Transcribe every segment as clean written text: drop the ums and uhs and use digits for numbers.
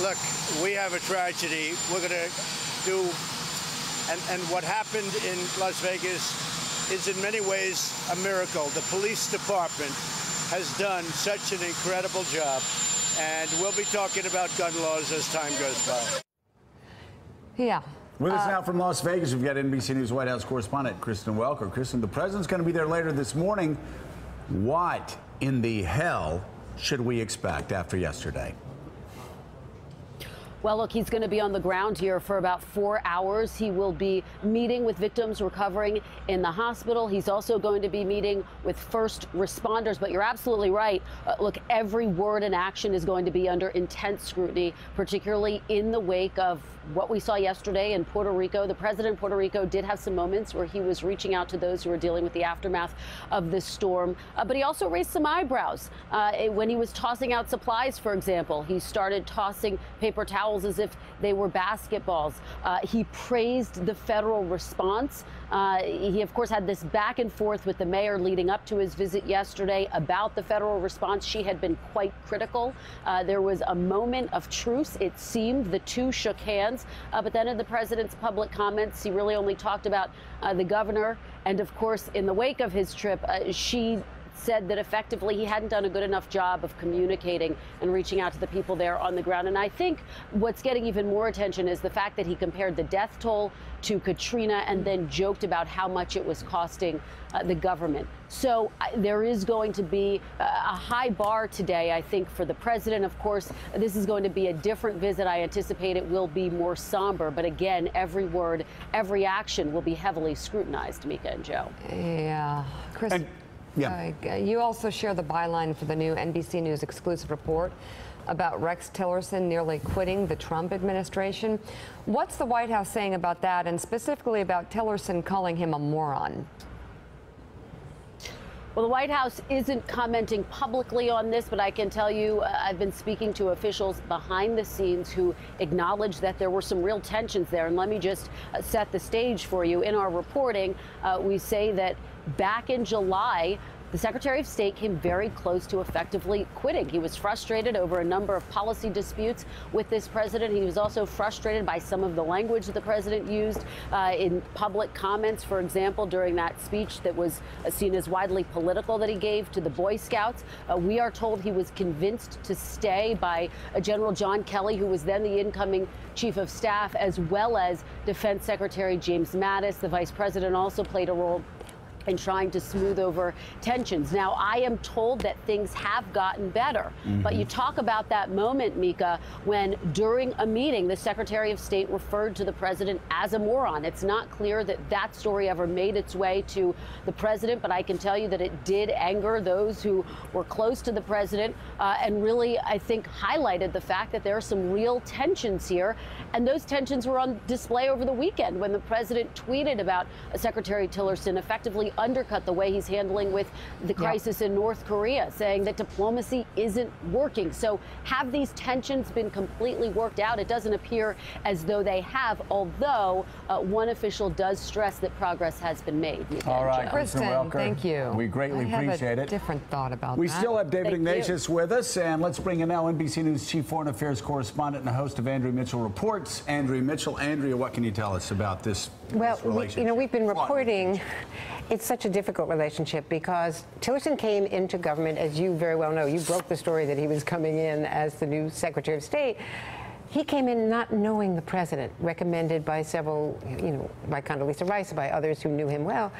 Look, we have a tragedy. We're going to do, and what happened in Las Vegas is in many ways a miracle. The police department has done such an incredible job, and we'll be talking about gun laws as time goes by. Yeah. With us now from Las Vegas, we've got NBC News White House correspondent Kristen Welker. Kristen, the president's going to be there later this morning. What in the hell should we expect after yesterday? Well, look, he's going to be on the ground here for about 4 hours. He will be meeting with victims recovering in the hospital. He's also going to be meeting with first responders. But you're absolutely right. Look, every word and action is going to be under intense scrutiny, particularly in the wake of what we saw yesterday in Puerto Rico. The president of Puerto Rico did have some moments where he was reaching out to those who were dealing with the aftermath of this storm. But he also raised some eyebrows when he was tossing out supplies, for example. He started tossing paper towels as if they were basketballs. He praised the federal response. He, of course, had this back and forth with the mayor leading up to his visit yesterday about the federal response. She had been quite critical. There was a moment of truce, it seemed. The two shook hands. But then in the president's public comments, he really only talked about the governor. And, of course, in the wake of his trip, she said that effectively he hadn't done a good enough job of communicating and reaching out to the people there on the ground. And I think what's getting even more attention is the fact that he compared the death toll to Katrina and then joked about how much it was costing the government. So there is going to be a high bar today, I think, for the president. Of course, this is going to be a different visit. I anticipate it will be more somber. But again, every word, every action will be heavily scrutinized, Mika and Joe. Yeah. Chris. Yeah. You also share the byline for the new NBC News exclusive report about Rex Tillerson nearly quitting the Trump administration. What's the White House saying about that, and specifically about Tillerson calling him a moron? Well, the White House isn't commenting publicly on this, but I can tell you I've been speaking to officials behind the scenes who acknowledge that there were some real tensions there. And let me just set the stage for you. In our reporting, we say that back in July, the Secretary of State came very close to effectively quitting. He was frustrated over a number of policy disputes with this president. He was also frustrated by some of the language that the president used in public comments, for example, during that speech that was seen as widely political that he gave to the Boy Scouts. We are told he was convinced to stay by General John Kelly, who was then the incoming chief of staff, as well as Defense Secretary James Mattis. The vice president also played a role in trying to smooth over tensions. Now, I am told that things have gotten better. But you talk about that moment, Mika, when during a meeting, the Secretary of State referred to the president as a moron. It's not clear that that story ever made its way to the president, but I can tell you that it did anger those who were close to the president and really, I think, highlighted the fact that there are some real tensions here. And those tensions were on display over the weekend when the president tweeted about Secretary Tillerson effectively undercut the way he's handling with the crisis in North Korea, saying that diplomacy isn't working. So have these tensions been completely worked out? It doesn't appear as though they have, although one official does stress that progress has been made. All right, Kristen, thank you. We greatly appreciate it. Different thought about We that. still have David Ignatius with us, and let's bring in now NBC News Chief Foreign Affairs Correspondent and host of Andrea Mitchell Reports, Andrea Mitchell. Andrea, what can you tell us about this relationship? We've been reporting. It's such a difficult relationship because Tillerson came into government, as you very well know. You broke the story that he was coming in as the new Secretary of State. He came in not knowing the president, recommended by several, by Condoleezza Rice, by others who knew him well.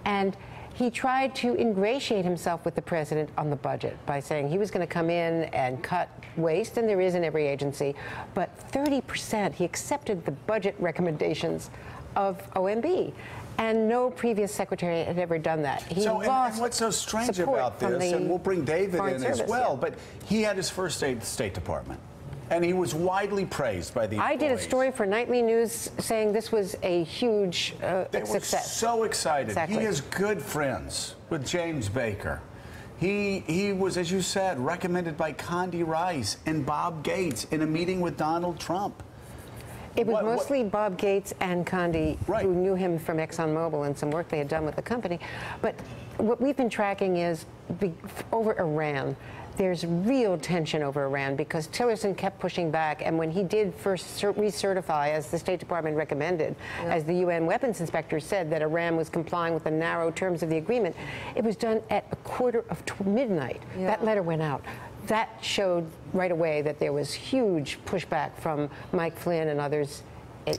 And he tried to ingratiate himself with the president on the budget by saying he was going to come in and cut waste, and there is in every agency, but 30%. He accepted the budget recommendations of OMB. And no previous secretary had ever done that. He lost and what's so strange about this, and we'll bring David in as well, but he had his first day at the State Department, and he was widely praised by the employees. I did a story for Nightly News saying this was a huge success. They were so excited. Exactly. He is good friends with James Baker. He was, as you said, recommended by Condi Rice and Bob Gates in a meeting with Donald Trump. It was mostly Bob Gates and Condi who knew him from ExxonMobil and some work they had done with the company. But what we've been tracking is over Iran, there's real tension over Iran because Tillerson kept pushing back, and when he did first recertify, as the State Department recommended, as the UN weapons inspector said, that Iran was complying with the narrow terms of the agreement, it was done at a quarter of midnight. That letter went out. That showed right away that there was huge pushback from Mike Flynn and others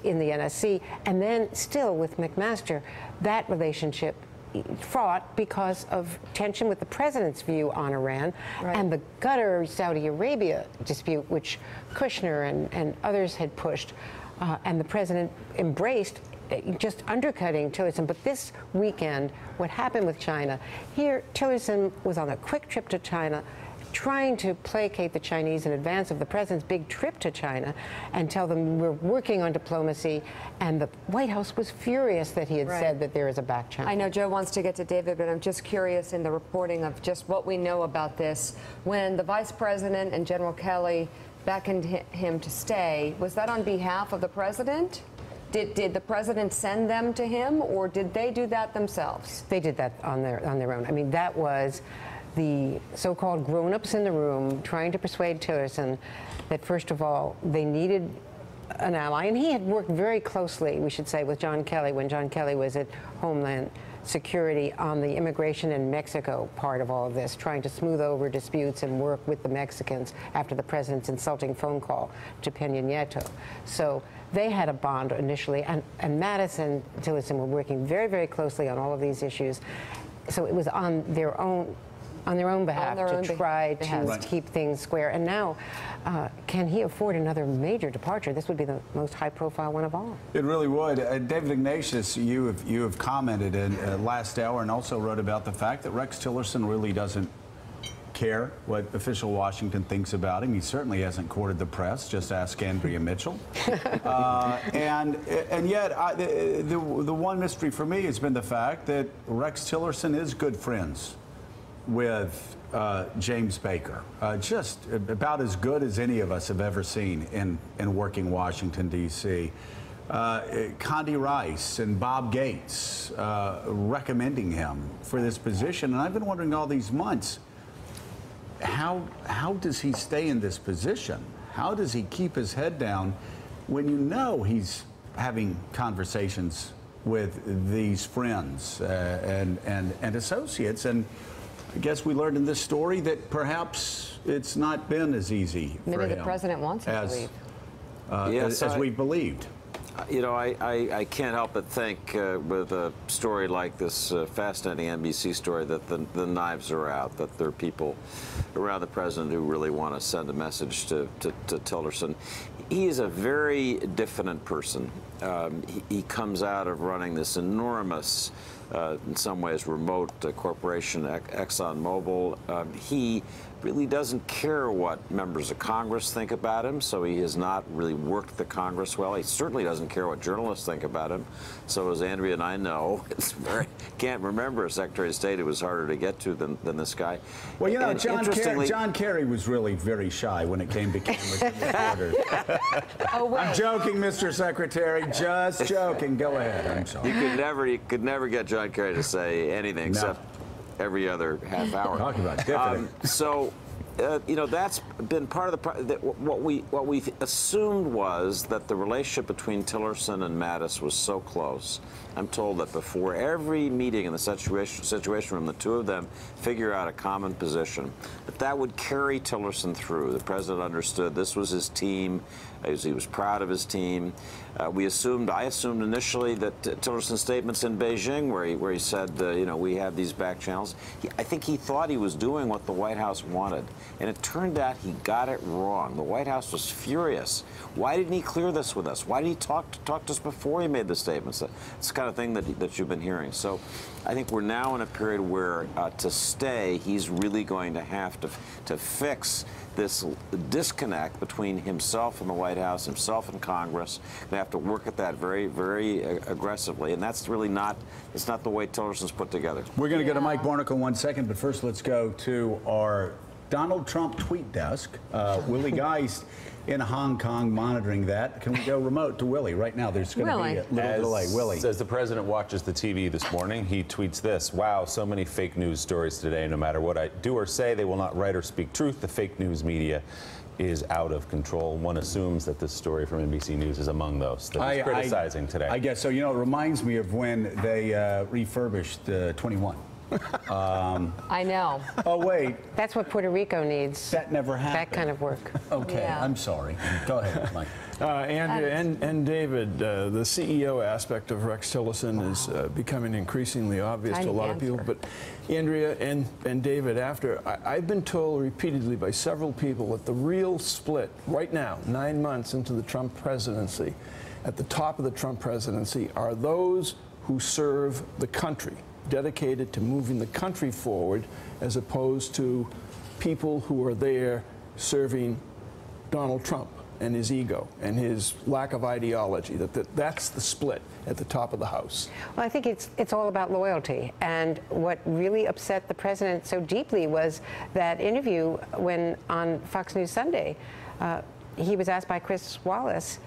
in the NSC, and then still with McMaster, that relationship fraught because of tension with the president's view on Iran and the Qatar Saudi Arabia dispute, which Kushner and others had pushed, and the president embraced, just undercutting Tillerson. But this weekend, what happened with China, here Tillerson was on a quick trip to China, trying to placate the Chinese in advance of the president's big trip to China and tell them we're working on diplomacy. And the White House was furious that he had said that there is a back channel. I know Joe wants to get to David, but I'm just curious in the reporting of just what we know about this. When the vice president and General Kelly beckoned him to stay, was that on behalf of the president? Did the president send them to him, or did they do that themselves? They did that on their own. I mean, that was the so-called grown-ups in the room trying to persuade Tillerson that, first of all, they needed an ally. And he had worked very closely, we should say, with John Kelly when John Kelly was at Homeland Security on the immigration in Mexico part of all of this, trying to smooth over disputes and work with the Mexicans after the president's insulting phone call to Peña Nieto. So they had a bond initially, and Mattis and Tillerson were working very, very closely on all of these issues. So it was on their own behalf to try to keep things square. And now, can he afford another major departure? This would be the most high-profile one of all. It really would. David Ignatius, you have commented in last hour and also wrote about the fact that Rex Tillerson really doesn't care what official Washington thinks about him. He certainly hasn't courted the press. Just ask Andrea Mitchell. And yet, the one mystery for me has been the fact that Rex Tillerson is good friends with James Baker, just about as good as any of us have ever seen in working Washington, D.C. Condi Rice and Bob Gates recommending him for this position. And I've been wondering all these months, how does he stay in this position? How does he keep his head down when you know he's having conversations with these friends and associates? And I guess we learned in this story that perhaps it's not been as easy for him. Maybe the president wants him to leave. As we believed. You know, I can't help but think with a story like this fascinating NBC story that the knives are out, that there are people around the president who really want to send a message to Tillerson. He is a very diffident person. He comes out of running this enormous, in some ways remote corporation, ExxonMobil. He really doesn't care what members of Congress think about him, so he has not really worked the Congress well. He certainly doesn't care what journalists think about him. So as Andrea and I know, can't remember a Secretary of State who was harder to get to than this guy. Well, you know, John Kerry was really very shy when it came to cameras and reporters. I'm joking, Mr. Secretary, just joking. Go ahead, I'm sorry. You could never get John Kerry to say anything except every other half hour. Talk about different. You know, that's been part of what we assumed was that the relationship between Tillerson and Mattis was so close. I'm told that before every meeting in the situation room, the two of them figure out a common position, that would carry Tillerson through. The president understood this was his team. He was proud of his team. I assumed initially that Tillerson's statements in Beijing, where he said, you know, we have these back channels. I think he thought he was doing what the White House wanted, and it turned out he got it wrong. The White House was furious. Why didn't he clear this with us? Why did he talk to us before he made the statements? It's the kind of thing that you've been hearing. So I think we're now in a period where to stay, he's really going to have to fix this disconnect between himself and the White House, himself and Congress. They have to work at that very, very aggressively, and that's really it's not the way Tillerson's put together. We're going to go to Mike Barnicle in 1 second, but first let's go to our Donald Trump tweet desk. Willie Geist in Hong Kong monitoring that. Can we go remote to Willie right now? There's going to be a little delay. Willie. As the president watches the TV this morning, he tweets this: "Wow, so many fake news stories today. No matter what I do or say, they will not write or speak truth. The fake news media is out of control." One assumes that this story from NBC News is among those that he's criticizing today. I guess so. You know, it reminds me of when they refurbished 21. I know. Oh, wait. That's what Puerto Rico needs. That never happened. That kind of work. Okay, Yeah. I'm sorry. Go ahead, Mike. Andrea and David, the CEO aspect of Rex Tillerson is becoming increasingly obvious to a lot of people. But Andrea and David, I've been told repeatedly by several people that the real split right now, 9 months into the Trump presidency, at the top of the Trump presidency, are those who serve the country, dedicated to moving the country forward, as opposed to people who are there serving Donald Trump and his ego and his lack of ideology. That's the split at the top of the House. Well, I think it's all about loyalty. And what really upset the president so deeply was that interview when on Fox News Sunday, he was asked by Chris Wallace,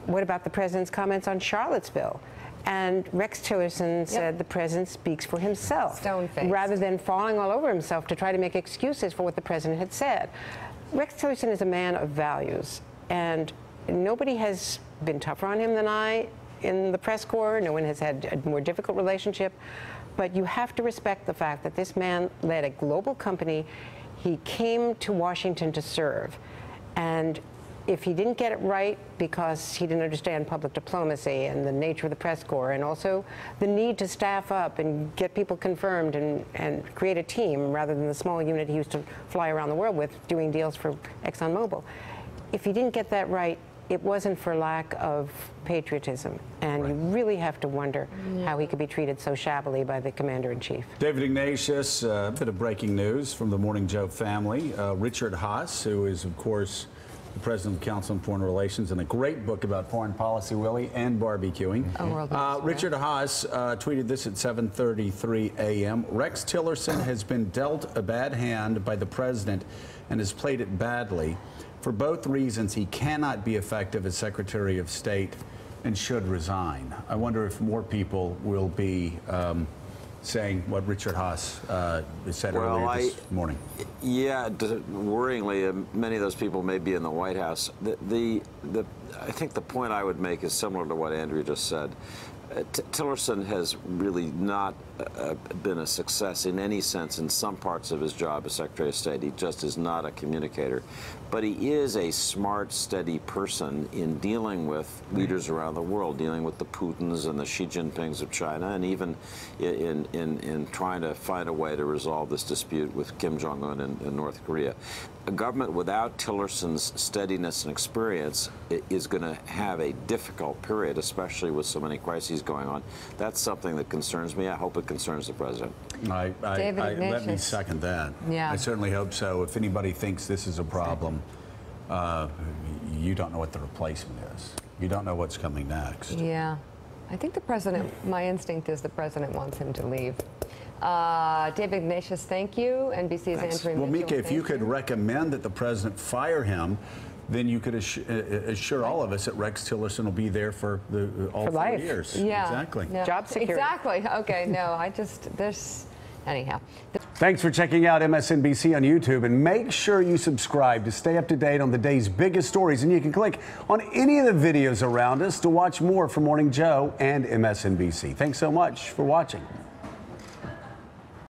what about the president's comments on Charlottesville? And Rex Tillerson said the president speaks for himself, rather than falling all over himself to try to make excuses for what the president had said. Rex Tillerson is a man of values, and nobody has been tougher on him than I in the press corps. No one has had a more difficult relationship. But you have to respect the fact that this man led a global company. He came to Washington to serve. And if he didn't get it right because he didn't understand public diplomacy and the nature of the press corps, and also the need to staff up and get people confirmed and create a team rather than the small unit he used to fly around the world with doing deals for ExxonMobil. If he didn't get that right, it wasn't for lack of patriotism. And you really have to wonder how he could be treated so shabbily by the commander-in-chief. David Ignatius, a bit of breaking news from the Morning Joe family. Richard Haass, who is, of course, the president of the Council on Foreign Relations, and a great book about foreign policy, Willie, and barbecuing. Richard Haass tweeted this at 7:33 a.m. Rex Tillerson has been dealt a bad hand by the president and has played it badly. For both reasons, he cannot be effective as Secretary of State and should resign. I wonder if more people will be saying what Richard Haass said earlier this morning. Yeah, worryingly, many of those people may be in the White House. I think the point I would make is similar to what Andrea just said. Tillerson has really not been a success in any sense in some parts of his job as Secretary of State. He just is not a communicator. But he is a smart, steady person in dealing with leaders around the world, dealing with the Putins and the Xi Jinpings of China, and even in trying to find a way to resolve this dispute with Kim Jong-un in North Korea. A government without Tillerson's steadiness and experience is going to have a difficult period, especially with so many crises going on. That's something that concerns me. I hope it concerns the president. Let me second that. Yeah. I certainly hope so. If anybody thinks this is a problem, you don't know what the replacement is. You don't know what's coming next. Yeah. I think the president, my instinct is the president wants him to leave. David Ignatius, thank you. NBC's Andrea Well, Mitchell, Mika, if you could recommend that the president fire him, then you could assure all of us that Rex Tillerson will be there for all 4 years. Yeah. Exactly. No. Job security. Exactly. Okay. No, anyhow. Thanks for checking out MSNBC on YouTube, and make sure you subscribe to stay up to date on the day's biggest stories. And you can click on any of the videos around us to watch more from Morning Joe and MSNBC. Thanks so much for watching.